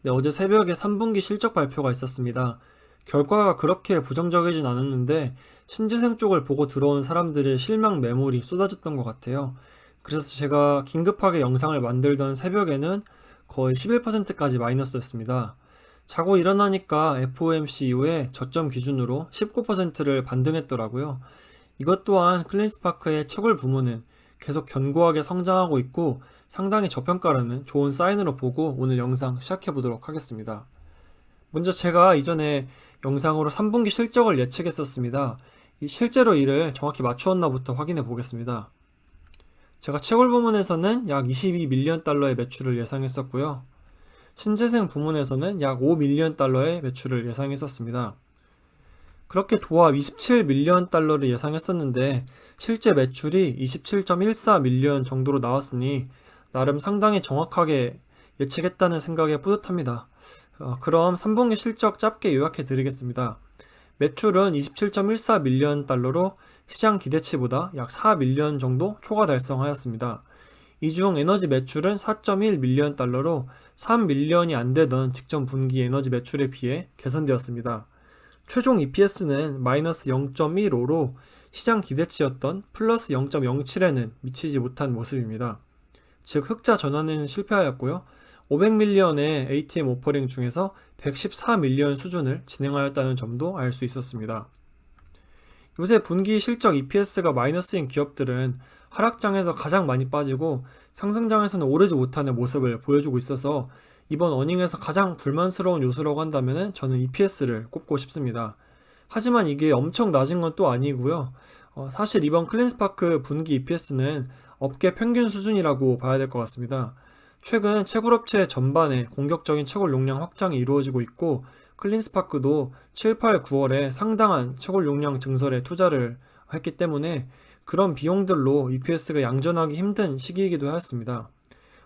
네, 어제 새벽에 3분기 실적 발표가 있었습니다. 결과가 그렇게 부정적이진 않았는데 신재생 쪽을 보고 들어온 사람들의 실망 매물이 쏟아졌던 것 같아요. 그래서 제가 긴급하게 영상을 만들던 새벽에는 거의 11%까지 마이너스였습니다. 자고 일어나니까 FOMC 이후에 저점 기준으로 19%를 반등했더라고요. 이것 또한 클린스파크의 채굴 부문은 계속 견고하게 성장하고 있고 상당히 저평가라는 좋은 사인으로 보고 오늘 영상 시작해 보도록 하겠습니다. 먼저 제가 이전에 영상으로 3분기 실적을 예측했었습니다. 실제로 이를 정확히 맞추었나부터 확인해 보겠습니다. 제가 채굴 부문에서는 약 22밀리언 달러의 매출을 예상했었고요. 신재생 부문에서는 약 5밀리언 달러의 매출을 예상했었습니다. 그렇게 도합 27밀리언 달러를 예상했었는데 실제 매출이 27.14밀리언 정도로 나왔으니 나름 상당히 정확하게 예측했다는 생각에 뿌듯합니다. 그럼 3분기 실적 짧게 요약해 드리겠습니다. 매출은 27.14밀리언 달러로 시장 기대치보다 약 4밀리언 정도 초과 달성하였습니다. 이 중 에너지 매출은 4.1밀리언 달러로 3밀리언이 안 되던 직전 분기 에너지 매출에 비해 개선되었습니다. 최종 EPS는 마이너스 0.15로 시장 기대치였던 플러스 0.07에는 미치지 못한 모습입니다. 즉 흑자 전환에는 실패하였고요. 500밀리언의 ATM 오퍼링 중에서 114밀리언 수준을 진행하였다는 점도 알 수 있었습니다. 요새 분기 실적 EPS가 마이너스인 기업들은 하락장에서 가장 많이 빠지고 상승장에서는 오르지 못하는 모습을 보여주고 있어서 이번 어닝에서 가장 불만스러운 요소라고 한다면 저는 EPS를 꼽고 싶습니다. 하지만 이게 엄청 낮은 건 또 아니고요. 사실 이번 클린스파크 분기 EPS는 업계 평균 수준이라고 봐야 될 것 같습니다. 최근 채굴업체 전반에 공격적인 채굴 용량 확장이 이루어지고 있고 클린스파크도 7, 8, 9월에 상당한 채굴 용량 증설에 투자를 했기 때문에 그런 비용들로 EPS가 양전하기 힘든 시기이기도 하였습니다.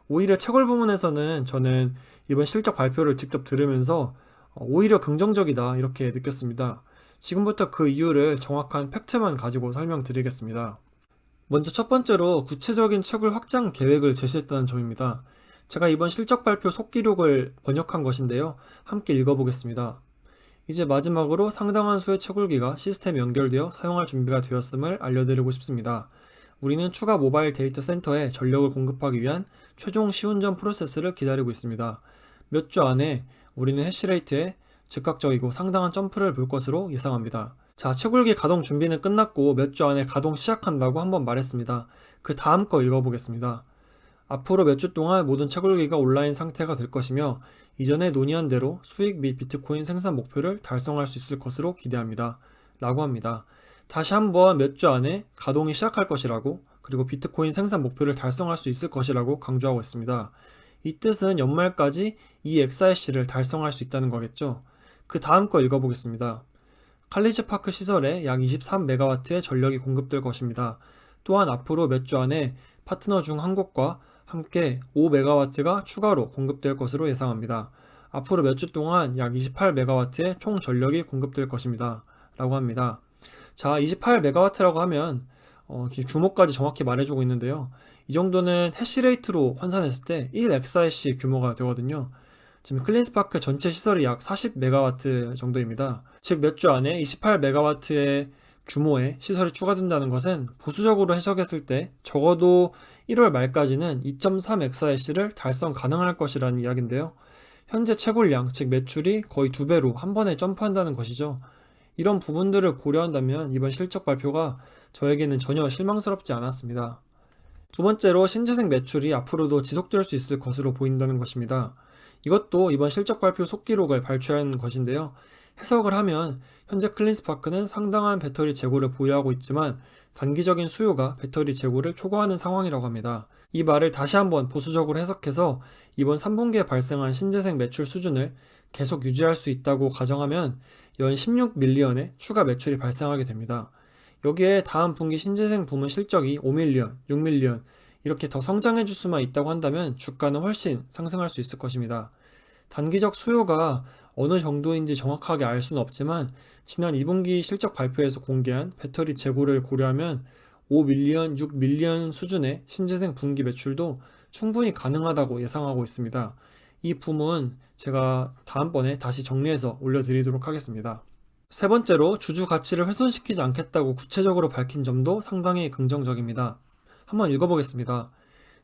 오히려 채굴 부문에서는 저는 이번 실적 발표를 직접 들으면서 오히려 긍정적이다 이렇게 느꼈습니다. 지금부터 그 이유를 정확한 팩트만 가지고 설명드리겠습니다. 먼저 첫 번째로 구체적인 채굴 확장 계획을 제시했다는 점입니다. 제가 이번 실적 발표 속기록을 번역한 것인데요. 함께 읽어보겠습니다. 이제 마지막으로 상당한 수의 채굴기가 시스템에 연결되어 사용할 준비가 되었음을 알려드리고 싶습니다. 우리는 추가 모바일 데이터 센터에 전력을 공급하기 위한 최종 시운전 프로세스를 기다리고 있습니다. 몇 주 안에 우리는 해시레이트에 즉각적이고 상당한 점프를 볼 것으로 예상합니다. 자, 채굴기 가동 준비는 끝났고 몇 주 안에 가동 시작한다고 한번 말했습니다. 그 다음 거 읽어보겠습니다. 앞으로 몇 주 동안 모든 채굴기가 온라인 상태가 될 것이며 이전에 논의한 대로 수익 및 비트코인 생산 목표를 달성할 수 있을 것으로 기대합니다. 라고 합니다. 다시 한번 몇 주 안에 가동이 시작할 것이라고 그리고 비트코인 생산 목표를 달성할 수 있을 것이라고 강조하고 있습니다. 이 뜻은 연말까지 이 XRC를 달성할 수 있다는 거겠죠. 그 다음 거 읽어보겠습니다. 칼리지파크 시설에 약 23메가와트의 전력이 공급될 것입니다. 또한 앞으로 몇 주 안에 파트너 중 한 곳과 함께 5메가와트가 추가로 공급될 것으로 예상합니다. 앞으로 몇 주 동안 약 28메가와트의 총 전력이 공급될 것입니다. 라고 합니다. 자, 28메가와트라고 하면 규모까지 정확히 말해주고 있는데요. 이 정도는 해시레이트로 환산했을 때 1exRC 규모가 되거든요. 지금 클린스파크 전체 시설이 약 40메가와트 정도입니다. 즉 몇 주 안에 28메가와트의 규모의 시설이 추가된다는 것은 보수적으로 해석했을 때 적어도 1월 말까지는 2.3exRC를 달성 가능할 것이라는 이야기인데요. 현재 채굴량, 즉 매출이 거의 2배로 한 번에 점프한다는 것이죠. 이런 부분들을 고려한다면 이번 실적 발표가 저에게는 전혀 실망스럽지 않았습니다. 두 번째로 신재생 매출이 앞으로도 지속될 수 있을 것으로 보인다는 것입니다. 이것도 이번 실적 발표 속기록을 발표한 것인데요. 해석을 하면 현재 클린스파크는 상당한 배터리 재고를 보유하고 있지만 단기적인 수요가 배터리 재고를 초과하는 상황이라고 합니다. 이 말을 다시 한번 보수적으로 해석해서 이번 3분기에 발생한 신재생 매출 수준을 계속 유지할 수 있다고 가정하면 연 16밀리언의 추가 매출이 발생하게 됩니다. 여기에 다음 분기 신재생 부문 실적이 5밀리언, 6밀리언 이렇게 더 성장해 줄 수만 있다고 한다면 주가는 훨씬 상승할 수 있을 것입니다. 단기적 수요가 어느 정도인지 정확하게 알 수는 없지만 지난 2분기 실적 발표에서 공개한 배터리 재고를 고려하면 5밀리언, 6밀리언 수준의 신재생 분기 매출도 충분히 가능하다고 예상하고 있습니다. 이 붐은 제가 다음번에 다시 정리해서 올려드리도록 하겠습니다. 세 번째로 주주 가치를 훼손시키지 않겠다고 구체적으로 밝힌 점도 상당히 긍정적입니다. 한번 읽어보겠습니다.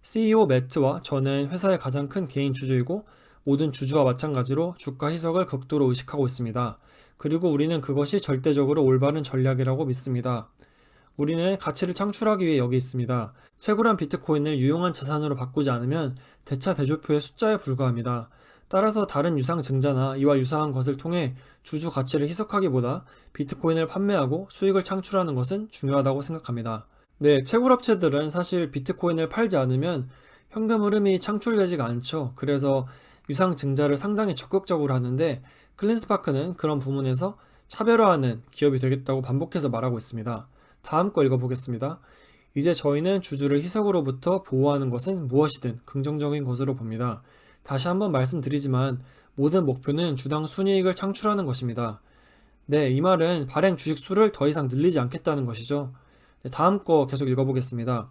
CEO 매트와 저는 회사의 가장 큰 개인 주주이고 모든 주주와 마찬가지로 주가 희석을 극도로 의식하고 있습니다. 그리고 우리는 그것이 절대적으로 올바른 전략이라고 믿습니다. 우리는 가치를 창출하기 위해 여기 있습니다. 채굴한 비트코인을 유용한 자산으로 바꾸지 않으면 대차 대조표의 숫자에 불과합니다. 따라서 다른 유상 증자나 이와 유사한 것을 통해 주주 가치를 희석하기보다 비트코인을 판매하고 수익을 창출하는 것은 중요하다고 생각합니다. 네, 채굴업체들은 사실 비트코인을 팔지 않으면 현금 흐름이 창출되지가 않죠. 그래서 유상 증자를 상당히 적극적으로 하는데 클린스파크는 그런 부분에서 차별화하는 기업이 되겠다고 반복해서 말하고 있습니다. 다음 거 읽어보겠습니다. 이제 저희는 주주를 희석으로부터 보호하는 것은 무엇이든 긍정적인 것으로 봅니다. 다시 한번 말씀드리지만 모든 목표는 주당 순이익을 창출하는 것입니다. 네, 이 말은 발행 주식 수를 더 이상 늘리지 않겠다는 것이죠. 네, 다음 거 계속 읽어보겠습니다.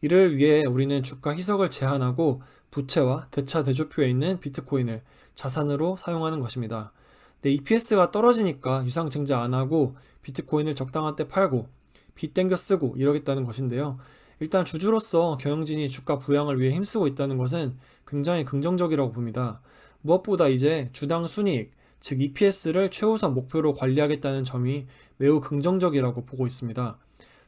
이를 위해 우리는 주가 희석을 제한하고 부채와 대차 대조표에 있는 비트코인을 자산으로 사용하는 것입니다. 네, EPS가 떨어지니까 유상 증자 안 하고 비트코인을 적당한 때 팔고 빚 땡겨 쓰고 이러겠다는 것인데요. 일단 주주로서 경영진이 주가 부양을 위해 힘쓰고 있다는 것은 굉장히 긍정적이라고 봅니다. 무엇보다 이제 주당 순이익, 즉 EPS를 최우선 목표로 관리하겠다는 점이 매우 긍정적이라고 보고 있습니다.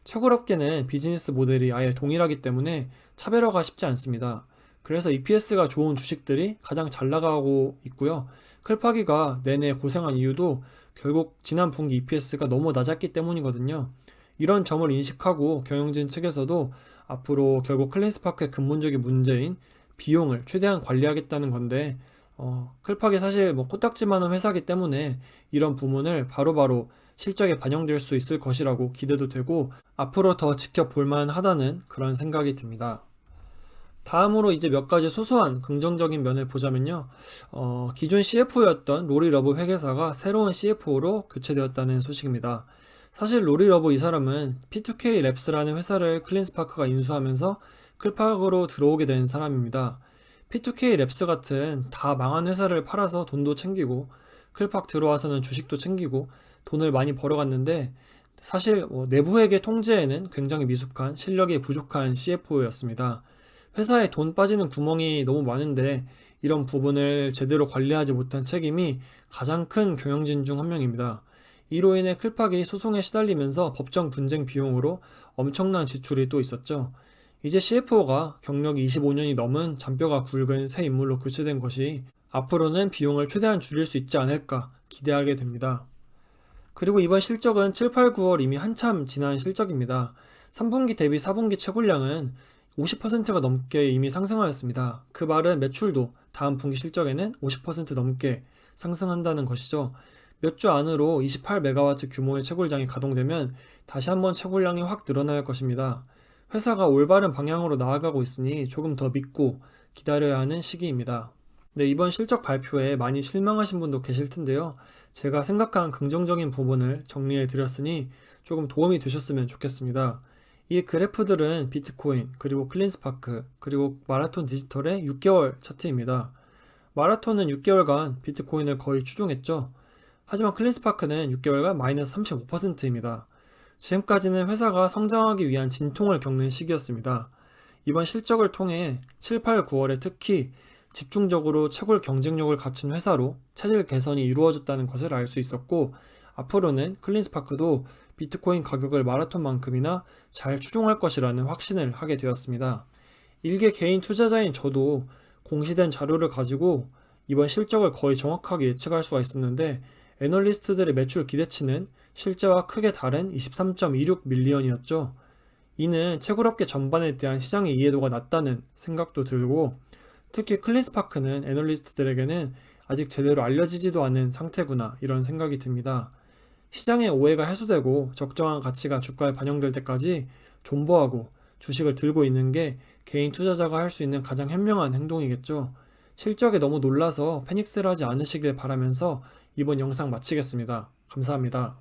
채굴업계는 비즈니스 모델이 아예 동일하기 때문에 차별화가 쉽지 않습니다. 그래서 EPS가 좋은 주식들이 가장 잘 나가고 있고요. 클파기가 내내 고생한 이유도 결국 지난 분기 EPS가 너무 낮았기 때문이거든요. 이런 점을 인식하고 경영진 측에서도 앞으로 결국 클린스파크의 근본적인 문제인 비용을 최대한 관리하겠다는 건데 클팍이 사실 뭐 코딱지 많은 회사이기 때문에 이런 부분을 바로바로 실적에 반영될 수 있을 것이라고 기대도 되고 앞으로 더 지켜볼 만하다는 그런 생각이 듭니다. 다음으로 이제 몇 가지 소소한 긍정적인 면을 보자면요. 기존 CFO였던 로리 러브 회계사가 새로운 CFO로 교체되었다는 소식입니다. 사실 로리 러브 이 사람은 P2K 랩스라는 회사를 클린스파크가 인수하면서 클팍으로 들어오게 된 사람입니다. P2K 랩스 같은 다 망한 회사를 팔아서 돈도 챙기고 클팍 들어와서는 주식도 챙기고 돈을 많이 벌어갔는데 사실 내부회계 통제에는 굉장히 미숙한 실력이 부족한 CFO였습니다. 회사에 돈 빠지는 구멍이 너무 많은데 이런 부분을 제대로 관리하지 못한 책임이 가장 큰 경영진 중 한 명입니다. 이로 인해 클팍이 소송에 시달리면서 법정 분쟁 비용으로 엄청난 지출이 또 있었죠. 이제 CFO가 경력이 25년이 넘은 잔뼈가 굵은 새 인물로 교체된 것이 앞으로는 비용을 최대한 줄일 수 있지 않을까 기대하게 됩니다. 그리고 이번 실적은 7, 8, 9월 이미 한참 지난 실적입니다. 3분기 대비 4분기 채굴량은 50%가 넘게 이미 상승하였습니다. 그 말은 매출도 다음 분기 실적에는 50% 넘게 상승한다는 것이죠. 몇 주 안으로 28메가와트 규모의 채굴장이 가동되면 다시 한번 채굴량이 확 늘어날 것입니다. 회사가 올바른 방향으로 나아가고 있으니 조금 더 믿고 기다려야 하는 시기입니다. 네, 이번 실적 발표에 많이 실망하신 분도 계실 텐데요. 제가 생각한 긍정적인 부분을 정리해 드렸으니 조금 도움이 되셨으면 좋겠습니다. 이 그래프들은 비트코인, 그리고 클린스파크, 그리고 마라톤 디지털의 6개월 차트입니다. 마라톤은 6개월간 비트코인을 거의 추종했죠. 하지만 클린스파크는 6개월간 마이너스 35%입니다. 지금까지는 회사가 성장하기 위한 진통을 겪는 시기였습니다. 이번 실적을 통해 7, 8, 9월에 특히 집중적으로 채굴 경쟁력을 갖춘 회사로 체질 개선이 이루어졌다는 것을 알 수 있었고 앞으로는 클린스파크도 비트코인 가격을 마라톤만큼이나 잘 추종할 것이라는 확신을 하게 되었습니다. 일개 개인 투자자인 저도 공시된 자료를 가지고 이번 실적을 거의 정확하게 예측할 수가 있었는데 애널리스트들의 매출 기대치는 실제와 크게 다른 23.26 밀리언이었죠. 이는 채굴업계 전반에 대한 시장의 이해도가 낮다는 생각도 들고 특히 클린스파크는 애널리스트들에게는 아직 제대로 알려지지도 않은 상태구나 이런 생각이 듭니다. 시장의 오해가 해소되고 적정한 가치가 주가에 반영될 때까지 존버하고 주식을 들고 있는 게 개인 투자자가 할 수 있는 가장 현명한 행동이겠죠. 실적에 너무 놀라서 패닉스를 하지 않으시길 바라면서 이번 영상 마치겠습니다. 감사합니다.